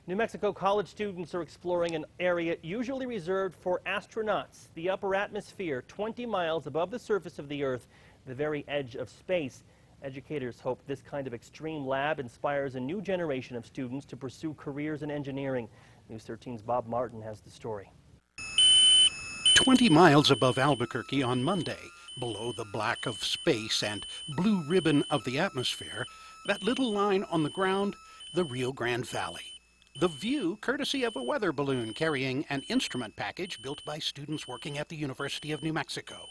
New Mexico college students are exploring an area usually reserved for astronauts, the upper atmosphere, 20 miles above the surface of the Earth, the very edge of space. Educators hope this kind of extreme lab inspires a new generation of students to pursue careers in engineering. News 13's Bob Martin has the story. 20 miles above Albuquerque on Monday, below the black of space and blue ribbon of the atmosphere, that little line on the ground, the Rio Grande Valley. The view courtesy of a weather balloon carrying an instrument package built by students working at the University of New Mexico.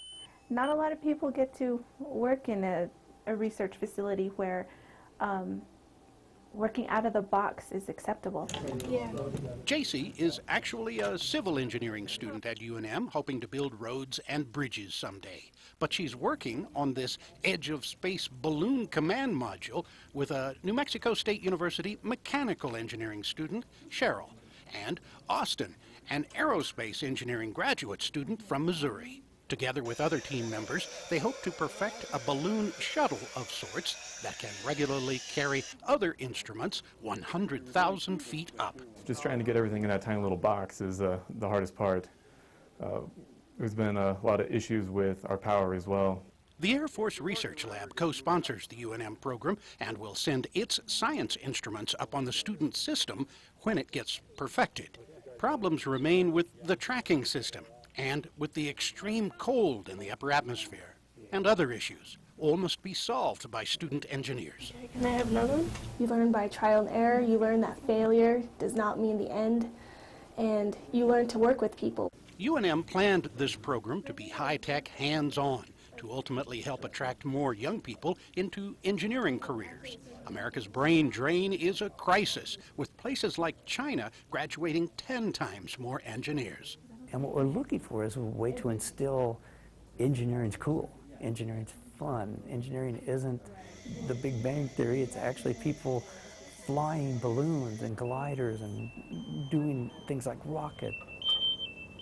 Not a lot of people get to work in a research facility where working out of the box is acceptable. Yeah. JC is actually a civil engineering student at UNM, hoping to build roads and bridges someday. But she's working on this edge of space balloon command module with a New Mexico State University mechanical engineering student, Cheryl, and Austin, an aerospace engineering graduate student from Missouri. Together with other team members, they hope to perfect a balloon shuttle of sorts that can regularly carry other instruments 100,000 feet up. Just trying to get everything in that tiny little box is the hardest part. There's been a lot of issues with our power as well. The Air Force Research Lab co-sponsors the UNM program and will send its science instruments up on the student system when it gets perfected. Problems remain with the tracking system and with the extreme cold in the upper atmosphere, and other issues. All must be solved by student engineers. Can I have another one? You learn by trial and error. You learn that failure does not mean the end, and you learn to work with people. UNM planned this program to be high-tech, hands-on, to ultimately help attract more young people into engineering careers. America's brain drain is a crisis, with places like China graduating 10 times more engineers. And what we're looking for is a way to instill engineering's cool, engineering's fun. Engineering isn't the Big Bang Theory, it's actually people flying balloons and gliders and doing things like rocket.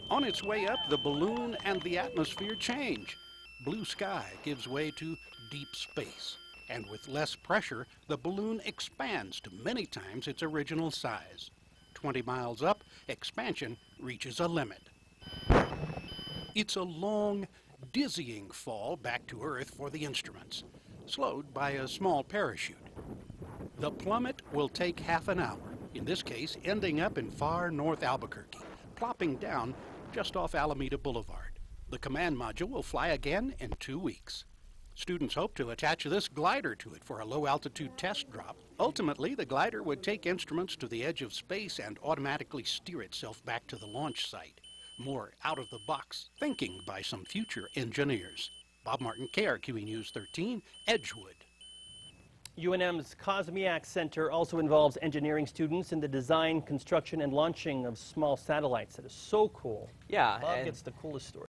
On its way up, the balloon and the atmosphere change. Blue sky gives way to deep space. And with less pressure, the balloon expands to many times its original size. 20 miles up, expansion reaches a limit. It's a long, dizzying fall back to Earth for the instruments, slowed by a small parachute. The plummet will take half an hour, in this case ending up in far north Albuquerque, plopping down just off Alameda Boulevard. The command module will fly again in 2 weeks. Students hope to attach this glider to it for a low-altitude test drop. Ultimately, the glider would take instruments to the edge of space and automatically steer itself back to the launch site. More out-of-the-box thinking by some future engineers. Bob Martin, KRQE News 13, Edgewood. UNM's Cosmiac Center also involves engineering students in the design, construction, and launching of small satellites. That is so cool. Yeah. Bob gets the coolest story.